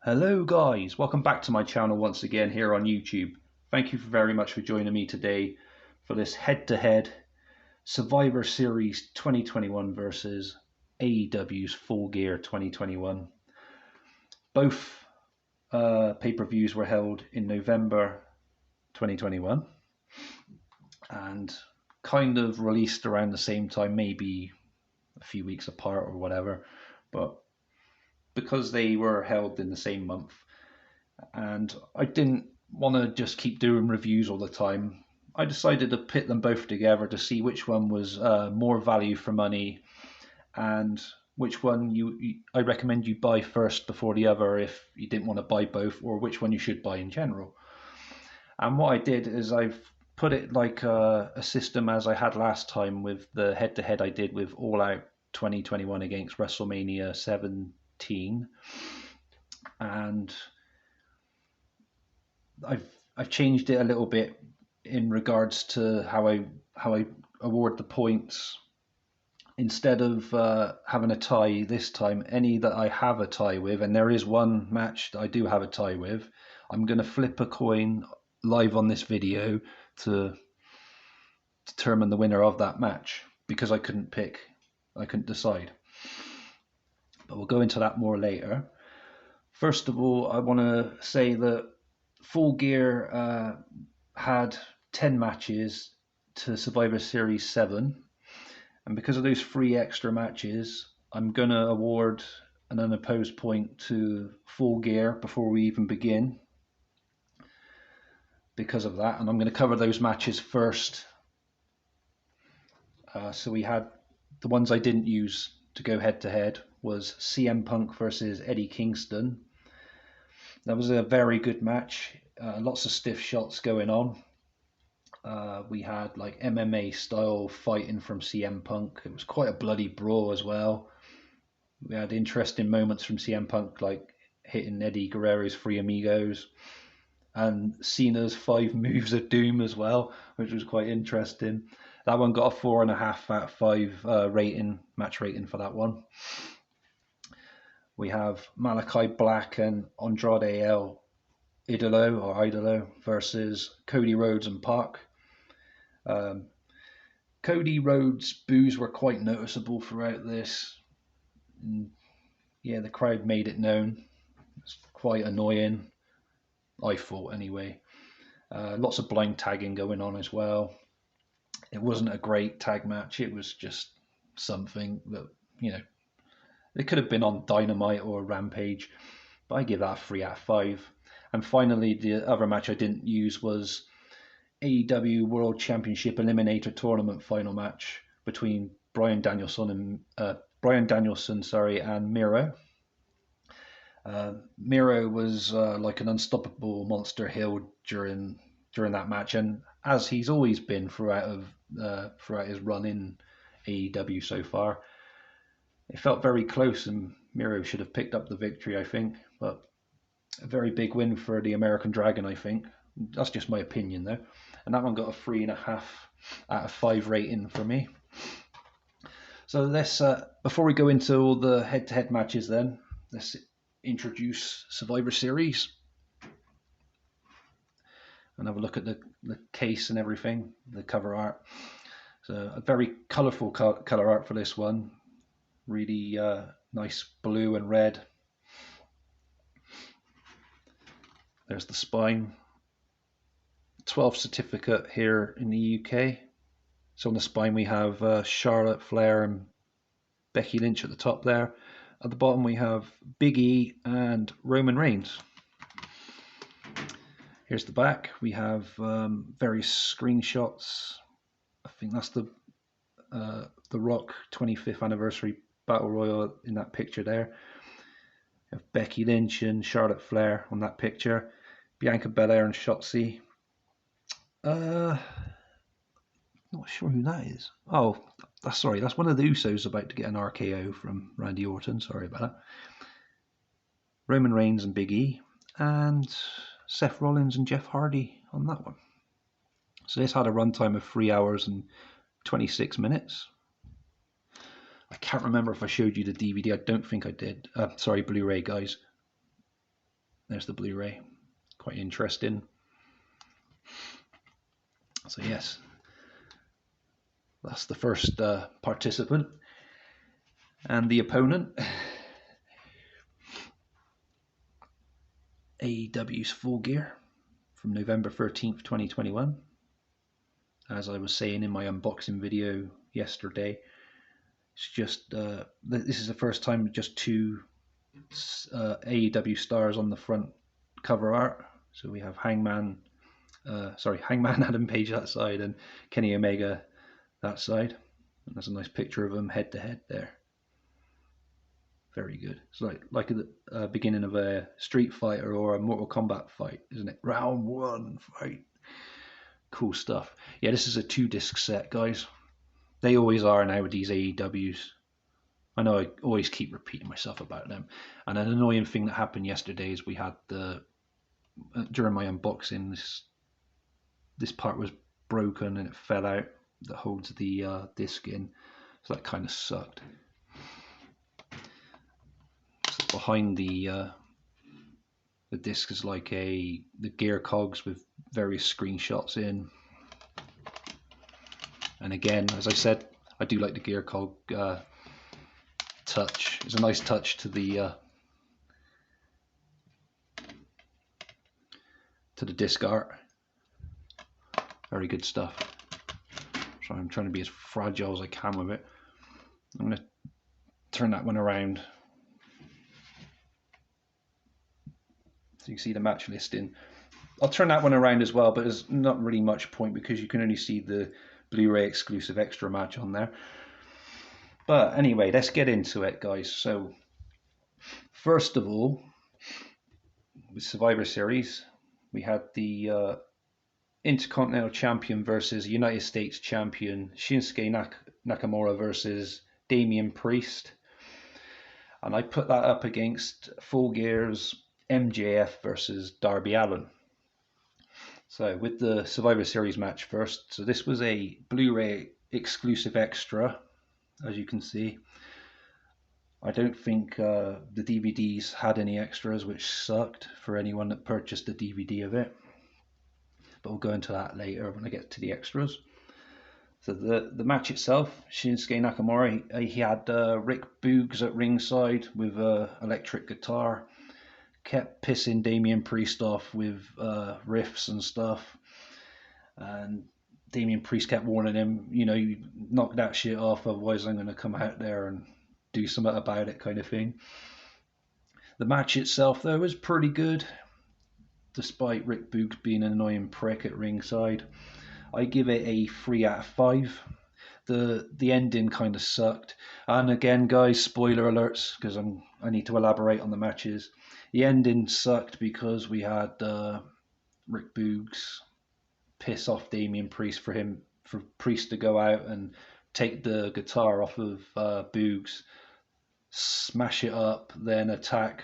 Hello guys, welcome back to my channel once again here on YouTube. Thank you very much for joining me today for this head-to-head Survivor Series 2021 versus AEW's Full Gear 2021. Both pay-per-views were held in November 2021 and kind of released around the same time, maybe a few weeks apart or whatever, but because they were held in the same month and I didn't want to just keep doing reviews all the time, I decided to pit them both together to see which one was more value for money and which one I recommend you buy first before the other if you didn't want to buy both, or which one you should buy in general. And what I did is I've put it like a system as I had last time with the head-to-head I did with All Out 2021 against WrestleMania 17, and I've changed it a little bit in regards to how I award the points. Instead of having a tie this time, any that I have a tie with, and there is one match that I do have a tie with, I'm going to flip a coin live on this video to determine the winner of that match, because I couldn't decide. But we'll go into that more later. First of all, I want to say that Full Gear had 10 matches to Survivor Series 7. And because of those 3 extra matches, I'm going to award an unopposed point to Full Gear before we even begin. Because of that, and I'm going to cover those matches first. So we had the ones I didn't use to go head to head was CM Punk versus Eddie Kingston. That was a very good match. Lots of stiff shots going on. We had like MMA style fighting from CM Punk. It was quite a bloody brawl as well. We had interesting moments from CM Punk, like hitting Eddie Guerrero's Three Amigos and Cena's 5 moves of doom as well, which was quite interesting. That one got a 4.5 out of 5 match rating for that one. We have Malachi Black and Andrade El Idolo versus Cody Rhodes and Pac. Cody Rhodes' boos were quite noticeable throughout this. And yeah, the crowd made it known. It's quite annoying, I thought anyway. Lots of blind tagging going on as well. It wasn't a great tag match. It was just something that, it could have been on Dynamite or Rampage, but I give that a 3 out of 5. And finally, the other match I didn't use was AEW World Championship Eliminator Tournament final match between Bryan Danielson and Miro. Miro was like an unstoppable monster heel during that match, and as he's always been throughout his run in AEW so far. It felt very close, and Miro should have picked up the victory, I think. But a very big win for the American Dragon, I think. That's just my opinion, though. And that one got a 3.5 out of 5 rating for me. So let's, before we go into all the head-to-head matches, then let's introduce Survivor Series and have a look at the case and everything, the cover art. So a very colourful colour art for this one. Really nice blue and red. There's the spine. 12th certificate here in the UK. So on the spine we have Charlotte, Flair and Becky Lynch at the top there. At the bottom we have Big E and Roman Reigns. Here's the back. We have various screenshots. I think that's the Rock 25th anniversary Battle Royal in that picture there. We have Becky Lynch and Charlotte Flair on that picture. Bianca Belair and Shotzi. Not sure who that is. Oh, that's one of the Usos about to get an RKO from Randy Orton. Sorry about that. Roman Reigns and Big E, and Seth Rollins and Jeff Hardy on that one. So this had a runtime of 3 hours and 26 minutes. I can't remember if I showed you the DVD. I don't think I did. Sorry, Blu-ray guys. There's the Blu-ray. Quite interesting. So yes, that's the first participant. And the opponent, AEW's Full Gear from November 13th, 2021. As I was saying in my unboxing video yesterday, it's just this is the first time just two AEW stars on the front cover art. So we have Hangman Adam Page that side and Kenny Omega that side. And there's a nice picture of them head to head there. Very good. It's like at the beginning of a Street Fighter or a Mortal Kombat fight, isn't it? Round one, fight. Cool stuff. Yeah, this is a 2-disc set, guys. They always are nowadays, AEWs. I know I always keep repeating myself about them. And an annoying thing that happened yesterday is we had during my unboxing, this part was broken and it fell out that holds the disc in. So that kind of sucked. So behind the disc is like the gear cogs with various screenshots in. And again, as I said, I do like the gear cog touch. It's a nice touch to the disc art. Very good stuff. So I'm trying to be as fragile as I can with it. I'm going to turn that one around so you can see the match listing. I'll turn that one around as well, but there's not really much point because you can only see the Blu-ray exclusive extra match on there. But anyway, let's get into it, guys. So first of all, with Survivor Series, we had the Intercontinental Champion versus United States Champion Shinsuke Nakamura versus Damian Priest. And I put that up against Full Gear's MJF versus Darby Allin. So with the Survivor Series match first, so this was a Blu-ray exclusive extra, as you can see. I don't think the DVDs had any extras, which sucked for anyone that purchased a DVD of it. But we'll go into that later when I get to the extras. So the match itself, Shinsuke Nakamura, he had Rick Boogs at ringside with an electric guitar. Kept pissing Damian Priest off with riffs and stuff, and Damian Priest kept warning him, you knock that shit off, otherwise I'm going to come out there and do something about it, kind of thing. The match itself, though, was pretty good, despite Rick Boogs being an annoying prick at ringside. I give it a 3 out of 5. The ending kind of sucked, and again, guys, spoiler alerts because I need to elaborate on the matches. The ending sucked because we had Rick Boogs piss off Damian Priest for Priest to go out and take the guitar off of Boogs, smash it up, then attack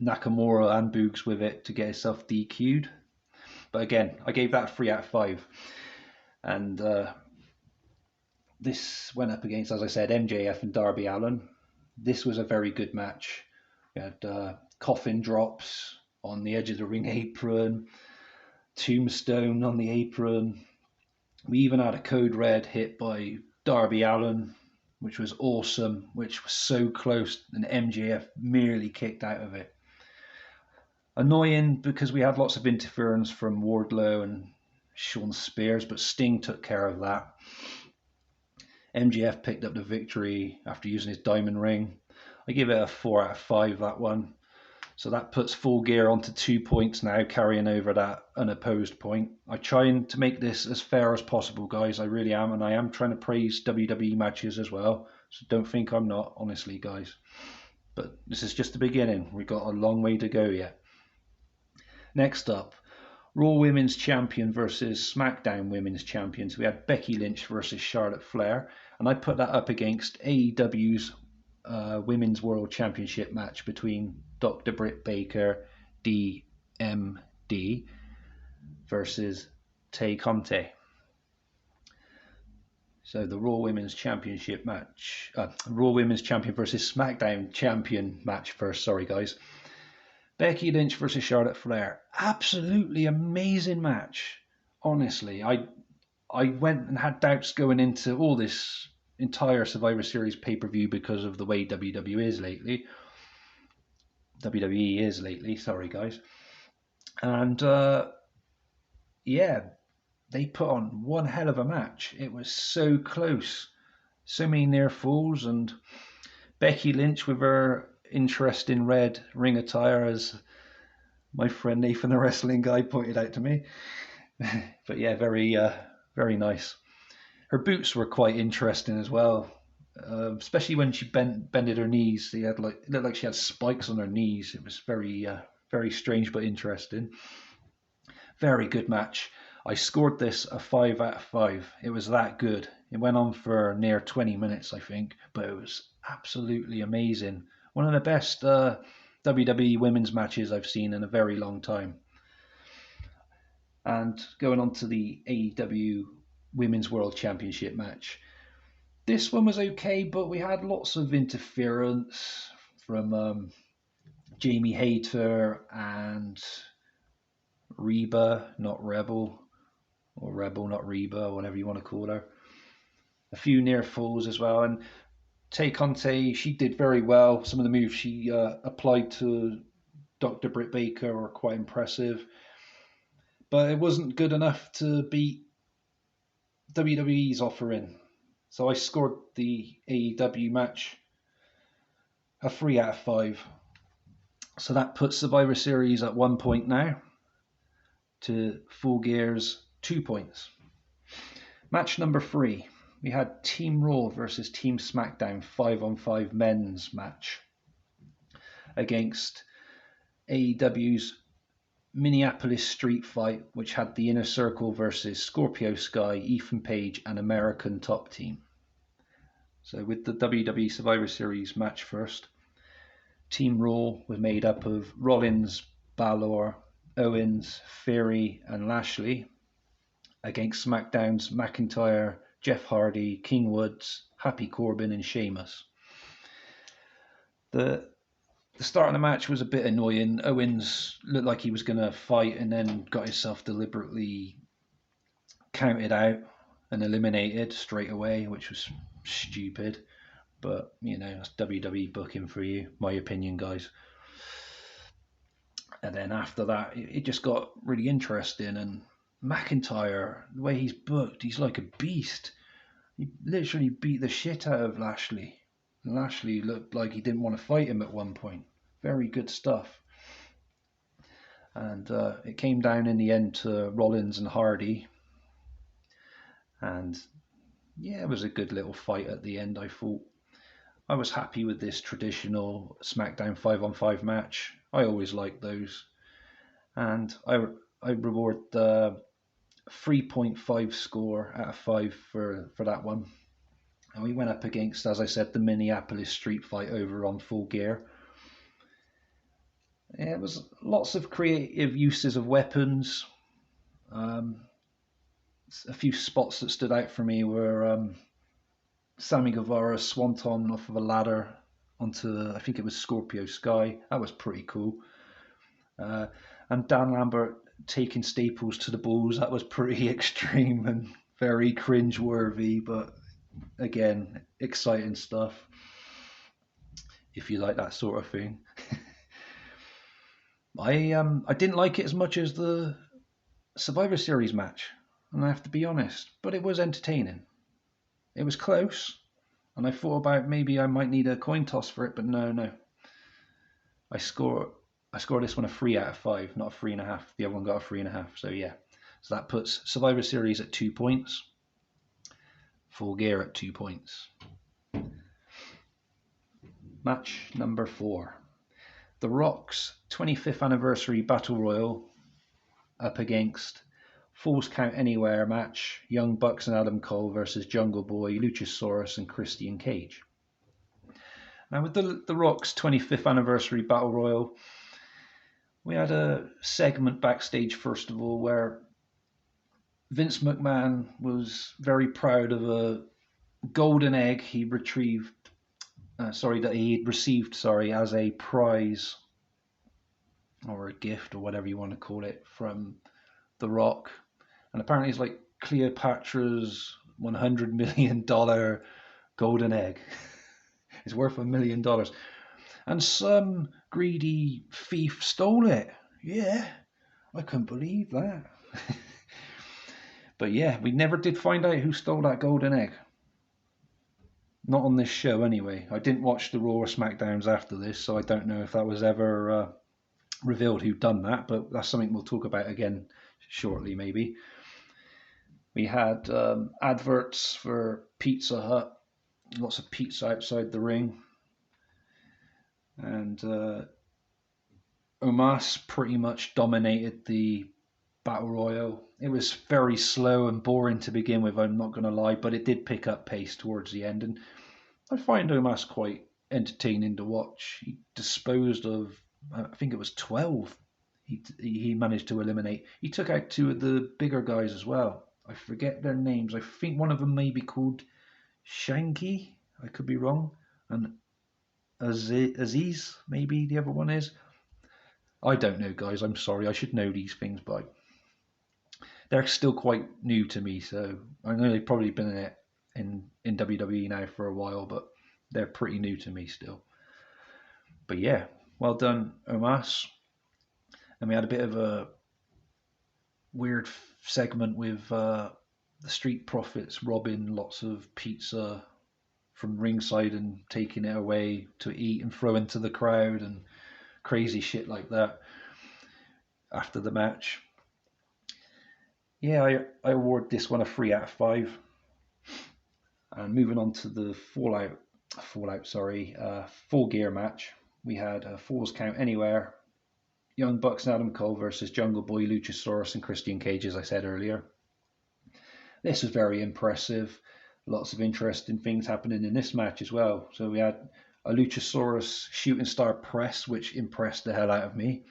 Nakamura and Boogs with it to get himself DQ'd. But again, I gave that a 3 out of 5. And this went up against, as I said, MJF and Darby Allin. This was a very good match. We had coffin drops on the edge of the ring apron, tombstone on the apron. We even had a code red hit by Darby Allin, which was awesome, which was so close, and MJF merely kicked out of it. Annoying because we had lots of interference from Wardlow and Sean Spears, but Sting took care of that. MJF picked up the victory after using his diamond ring. I give it a 4 out of 5, that one. So that puts Full Gear onto 2 points now, carrying over that unopposed point. I'm trying to make this as fair as possible, guys. I really am, and I am trying to praise WWE matches as well. So don't think I'm not, honestly, guys. But this is just the beginning. We've got a long way to go yet. Next up, Raw Women's Champion versus SmackDown Women's Champion. So we had Becky Lynch versus Charlotte Flair. And I put that up against AEW's Women's World Championship match between Dr. Britt Baker, DMD, versus Tay Conti. So the Raw Women's Championship match, Raw Women's Champion versus SmackDown Champion match first, sorry guys. Becky Lynch versus Charlotte Flair. Absolutely amazing match. Honestly, I went and had doubts going into all this entire Survivor Series pay-per-view because of the way WWE is lately. WWE is lately, sorry guys. And yeah, they put on one hell of a match. It was so close. So many near falls, and Becky Lynch with her interesting red ring attire, as my friend Nathan the wrestling guy pointed out to me. But yeah, very nice. Her boots were quite interesting as well, especially when she bended her knees. She had it looked like she had spikes on her knees. It was very strange but interesting. Very good match. I scored this a 5 out of 5. It was that good. It went on for near 20 minutes, I think, but it was absolutely amazing. One of the best WWE women's matches I've seen in a very long time. And going on to the AEW Women's World Championship match. This one was okay, but we had lots of interference from Jamie Hayter and Reba, not Rebel, or Rebel, not Reba, or whatever you want to call her. A few near falls as well. And Tay Conte, she did very well. Some of the moves she applied to Dr. Britt Baker were quite impressive. But it wasn't good enough to beat WWE's offering. So I scored the AEW match a 3 out of 5. So that puts Survivor Series at 1 point now to Full Gear's 2 points. Match number 3. We had Team Raw versus Team SmackDown 5-on-5 men's match against AEW's Minneapolis Street Fight, which had the Inner Circle versus Scorpio Sky, Ethan Page, and American Top Team. So with the WWE Survivor Series match first, Team Raw was made up of Rollins, Balor, Owens, Theory, and Lashley against SmackDown's McIntyre, Jeff Hardy, King Woods, Happy Corbin, and Sheamus. The start of the match was a bit annoying. Owens looked like he was going to fight and then got himself deliberately counted out and eliminated straight away, which was stupid. But, that's WWE booking for you, my opinion, guys. And then after that, it just got really interesting. And McIntyre, the way he's booked, he's like a beast. He literally beat the shit out of Lashley. Lashley looked like he didn't want to fight him at one point. Very good stuff. And it came down in the end to Rollins and Hardy. And yeah, it was a good little fight at the end, I thought. I was happy with this traditional SmackDown 5-on-5 match. I always like those. And I reward the 3.5 score out of 5 for that one. And we went up against, as I said, the Minneapolis Street Fight over on Full Gear. Yeah, it was lots of creative uses of weapons. A few spots that stood out for me were Sammy Guevara's swanton off of a ladder onto, I think it was Scorpio Sky. That was pretty cool. And Dan Lambert taking staples to the balls. That was pretty extreme and very cringe-worthy, but again, exciting stuff if you like that sort of thing. I didn't like it as much as the Survivor Series match, and I have to be honest, but it was entertaining. It was close, and I thought about maybe I might need a coin toss for it, but no. I score this one a 3 out of 5, not a 3.5. The other one got a 3.5, so yeah. So that puts Survivor Series at 2 points. Full Gear at 2 points. Match number 4. The Rock's 25th anniversary Battle Royal up against Falls Count Anywhere match, Young Bucks and Adam Cole versus Jungle Boy, Luchasaurus and Christian Cage. Now with the Rock's 25th anniversary Battle Royal, we had a segment backstage first of all where Vince McMahon was very proud of a golden egg he received as a prize or a gift or whatever you want to call it from The Rock. And apparently it's like Cleopatra's $100 million golden egg. It's worth $1 million. And some greedy thief stole it. Yeah, I couldn't believe that. But yeah, we never did find out who stole that golden egg. Not on this show, anyway. I didn't watch the Raw or SmackDowns after this, so I don't know if that was ever revealed who'd done that, but that's something we'll talk about again shortly, maybe. We had adverts for Pizza Hut, lots of pizza outside the ring. And Omos pretty much dominated the Battle Royal. It was very slow and boring to begin with, I'm not going to lie, but it did pick up pace towards the end. And I find Omos quite entertaining to watch. He disposed of, I think it was 12 he managed to eliminate. He took out two of the bigger guys as well. I forget their names. I think one of them may be called Shanky. I could be wrong. And Aziz, maybe the other one is. I don't know, guys. I'm sorry. I should know these things, but they're still quite new to me. So I know they've probably been in it in WWE now for a while, but they're pretty new to me still. But yeah, well done, Omos. And we had a bit of a weird segment with the Street Profits robbing lots of pizza from ringside and taking it away to eat and throw into the crowd and crazy shit like that after the match. Yeah, I award this one a 3 out of 5. And moving on to the Full Gear match, we had a Falls Count Anywhere, Young Bucks and Adam Cole versus Jungle Boy, Luchasaurus and Christian Cage, as I said earlier. This was very impressive. Lots of interesting things happening in this match as well. So we had a Luchasaurus shooting star press, which impressed the hell out of me.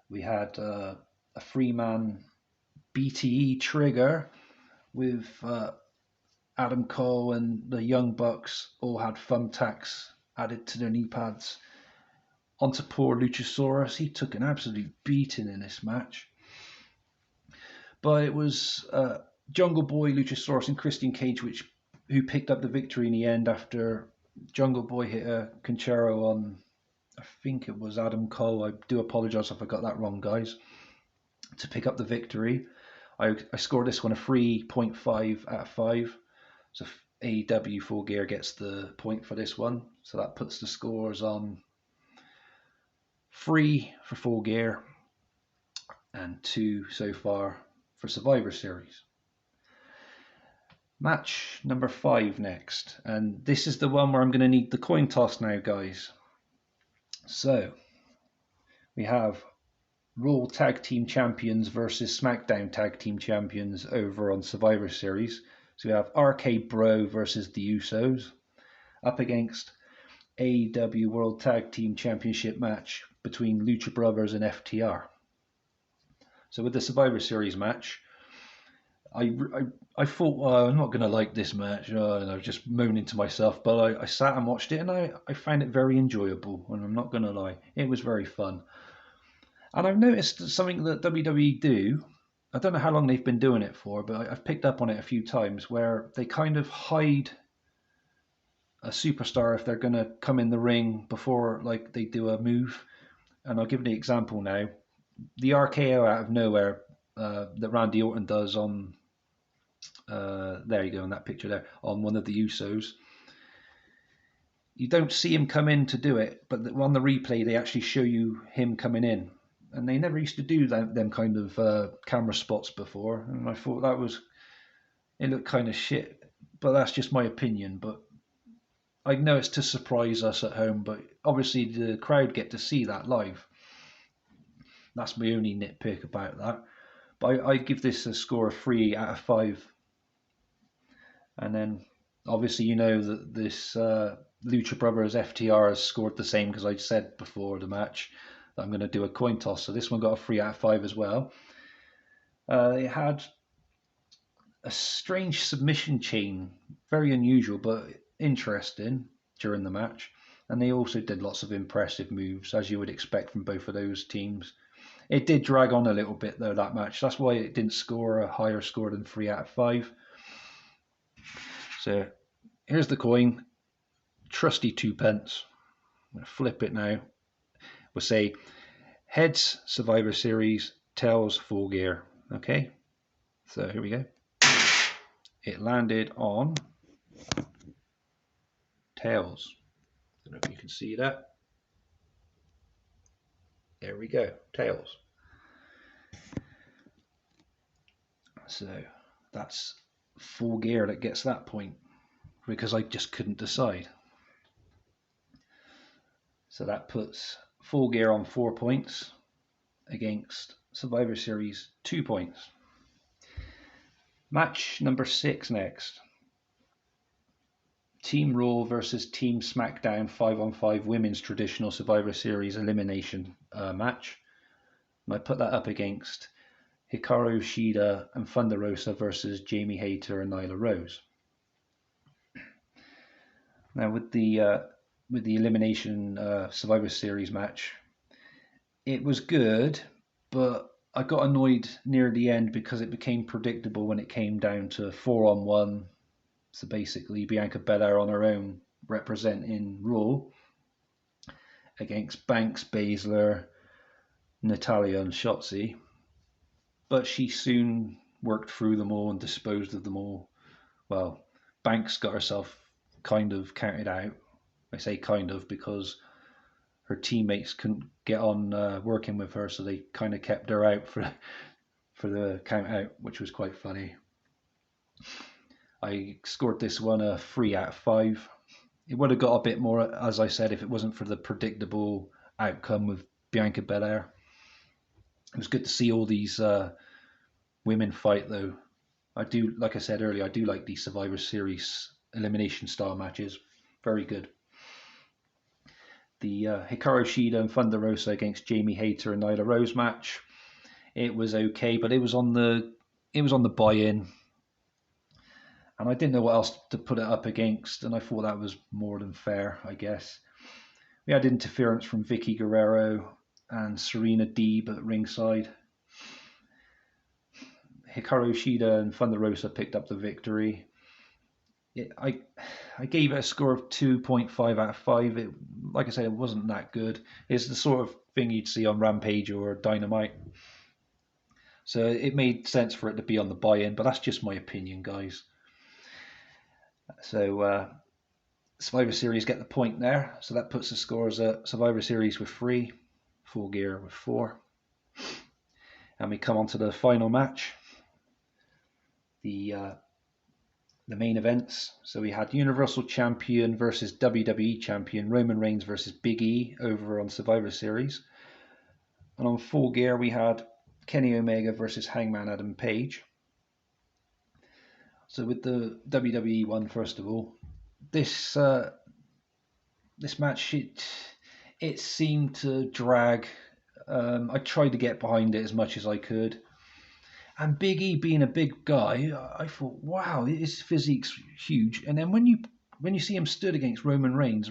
We had a 3-man BTE trigger with Adam Cole and the Young Bucks all had thumbtacks added to their knee pads. Onto poor Luchasaurus. He took an absolute beating in this match. But it was Jungle Boy, Luchasaurus and Christian Cage who picked up the victory in the end after Jungle Boy hit a Conchero on, I think it was Adam Cole. I do apologise if I got that wrong, guys. To pick up the victory. I scored this one a 3.5 out of 5. So AEW Full Gear gets the point for this one. So that puts the scores on 3 for Full Gear and 2 so far for Survivor Series. Match number 5 next. And this is the one where I'm going to need the coin toss now, guys. So we have Raw Tag Team Champions versus SmackDown Tag Team Champions over on Survivor Series. So we have RK Bro versus the Usos up against AEW World Tag Team Championship match between Lucha Brothers and FTR. So with the Survivor Series match, I thought, I'm not going to like this match, and I was just moaning to myself, but I sat and watched it and I found it very enjoyable, and I'm not going to lie, it was very fun. And I've noticed something that WWE do, I don't know how long they've been doing it for, but I've picked up on it a few times, where they kind of hide a superstar if they're going to come in the ring before like they do a move. And I'll give an example now. The RKO out of nowhere that Randy Orton does on, there you go, in that picture there, on one of the Usos. You don't see him come in to do it, but on the replay they actually show you him coming in. And they never used to do them kind of camera spots before. And I thought it looked kind of shit. But that's just my opinion. But I know it's to surprise us at home, but obviously the crowd get to see that live. That's my only nitpick about that. But I give this a score of 3 out of 5. And then obviously you know that this Lucha Brothers FTR has scored the same, because I said before the match that I'm going to do a coin toss. So this one got a 3 out of 5 as well. It had a strange submission chain, very unusual but interesting during the match. And they also did lots of impressive moves, as you would expect from both of those teams. It did drag on a little bit, though, that match. That's why it didn't score a higher score than 3 out of 5. So here's the coin. Trusty 2p. I'm going to flip it now. We'll say heads, Survivor Series, tails, Full Gear. Okay, so here we go. It landed on tails. I don't know if you can see that. There we go, tails. So that's Full Gear that gets that point, because I just couldn't decide. So that puts Full Gear on 4 points against Survivor Series 2 points. Match number 6 next. Team Raw versus Team SmackDown 5-on-5 Women's Traditional Survivor Series Elimination match. And I put that up against Hikaru Shida and Thunder Rosa versus Jamie Hayter and Nyla Rose. Now with the Elimination Survivor Series match, it was good, but I got annoyed near the end because it became predictable when it came down to 4-on-1. So basically, Bianca Belair on her own representing Raw against Banks, Baszler, Natalya, and Shotzi. But she soon worked through them all and disposed of them all. Well, Banks got herself kind of counted out. I say kind of because her teammates couldn't get on working with her, so they kind of kept her out for the count out, which was quite funny. I scored this one a 3 out of 5. It would have got a bit more, as I said, if it wasn't for the predictable outcome with Bianca Belair. It was good to see all these women fight, though. I do, like I said earlier, I do like these Survivor Series elimination style matches. Very good. The Hikaru Shida and Thunder Rosa against Jamie Hayter and Nyla Rose match. It was okay, but it was on the buy-in, and I didn't know what else to put it up against, and I thought that was more than fair, I guess. We had interference from Vicky Guerrero and Serena Deeb at ringside. Hikaru Shida and Thunder Rosa picked up the victory. I gave it a score of 2.5 out of 5. Like I said, it wasn't that good. It's the sort of thing you'd see on Rampage or Dynamite. So it made sense for it to be on the buy-in, but that's just my opinion, guys. So Survivor Series get the point there. So that puts the scores at Survivor Series with 3, Full Gear with 4. And we come on to the final match. The main events. So we had Universal Champion versus WWE Champion Roman Reigns versus Big E over on Survivor Series. And on Full Gear we had Kenny Omega versus Hangman Adam Page. So with the WWE one, first of all, this match, it seemed to drag. I tried to get behind it as much as I could. And Big E being a big guy, I thought, wow, his physique's huge. And then when you see him stood against Roman Reigns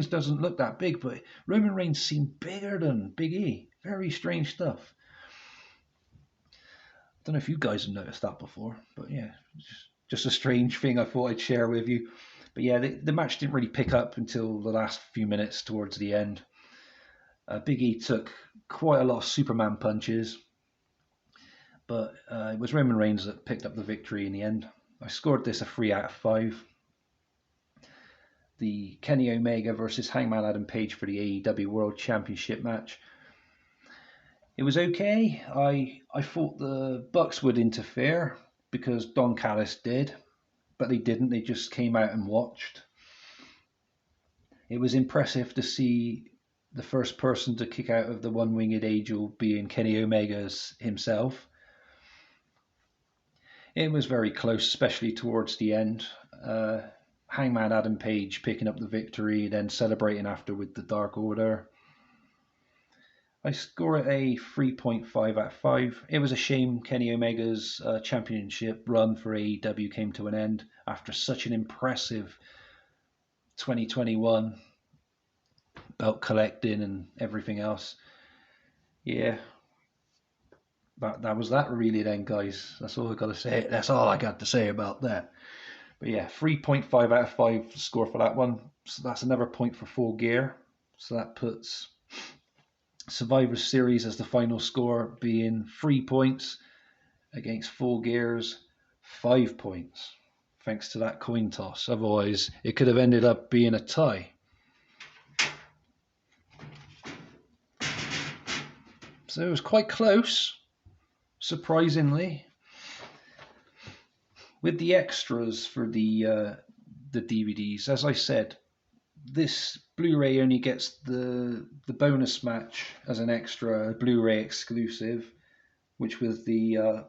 doesn't look that big, but Roman Reigns seemed bigger than Big E. Very strange stuff. I don't know if you guys have noticed that before, but yeah, just a strange thing I thought I'd share with you. But yeah, the match didn't really pick up until the last few minutes towards the end. Big E took quite a lot of Superman punches, but it was Roman Reigns that picked up the victory in the end. I scored this a 3 out of 5. The Kenny Omega versus Hangman Adam Page for the AEW World Championship match. It was okay. I thought the Bucks would interfere because Don Callis did, but they didn't. They just came out and watched. It was impressive to see the first person to kick out of the one-winged angel being Kenny Omega himself. It was very close, especially towards the end. Hangman Adam Page picking up the victory, then celebrating after with the Dark Order. I score it a 3.5 out of 5. It was a shame Kenny Omega's championship run for AEW came to an end after such an impressive 2021. belt collecting and everything else. Yeah, that was that really then, guys. That's all I got to say. That's all I got to say about that. But yeah, 3.5 out of 5 score for that one. So that's another point for Full Gear. So that puts Survivor Series as the final score being 3 points against Full Gear's 5 points. Thanks to that coin toss. Otherwise, it could have ended up being a tie. So it was quite close, surprisingly. With the extras for the DVDs, as I said, this Blu-ray only gets the bonus match as an extra, Blu-ray exclusive, which was the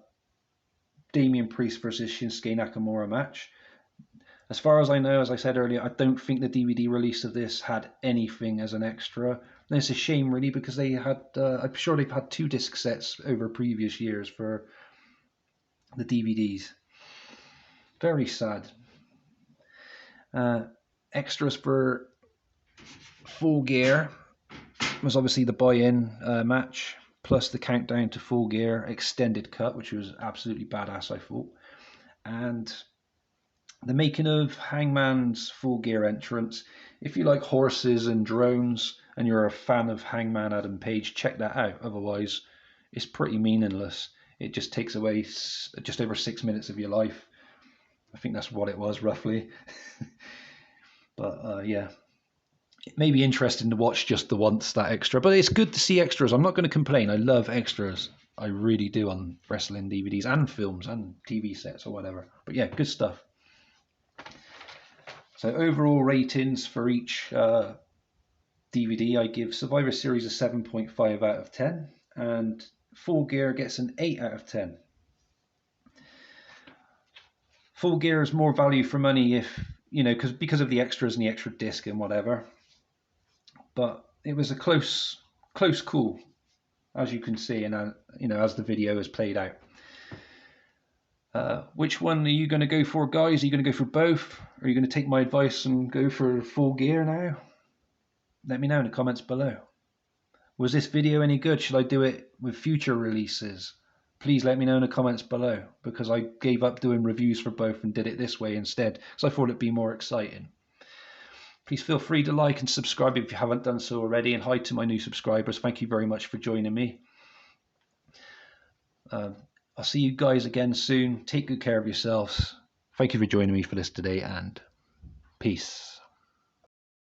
Damian Priest versus Shinsuke Nakamura match. As far as I know, as I said earlier, I don't think the DVD release of this had anything as an extra. And it's a shame, really, because they had, I'm sure they've had 2 disc sets over previous years for the DVDs. Very sad. Extras for Full Gear was obviously the buy-in match, plus the countdown to Full Gear extended cut, which was absolutely badass, I thought. And the making of Hangman's Full Gear entrance. If you like horses and drones and you're a fan of Hangman Adam Page, check that out. Otherwise, it's pretty meaningless. It just takes away just over 6 minutes of your life. I think that's what it was, roughly. But yeah, it may be interesting to watch just the once, that extra. But it's good to see extras. I'm not going to complain. I love extras. I really do on wrestling DVDs and films and TV sets or whatever. But yeah, good stuff. So overall ratings for each DVD, I give Survivor Series a 7.5 out of 10. And Full Gear gets an 8 out of 10. Full Gear is more value for money if, because of the extras and the extra disc and whatever. But it was a close call, as you can see, and as the video is played out. Which one are you going to go for, guys? Are you going to go for both? Or are you going to take my advice and go for Full Gear now? Let me know in the comments below. Was this video any good? Should I do it with future releases? Please let me know in the comments below, because I gave up doing reviews for both and did it this way instead, because I thought it'd be more exciting. Please feel free to like and subscribe if you haven't done so already, and hi to my new subscribers. Thank you very much for joining me. I'll see you guys again soon. Take good care of yourselves. Thank you for joining me for this today, and peace.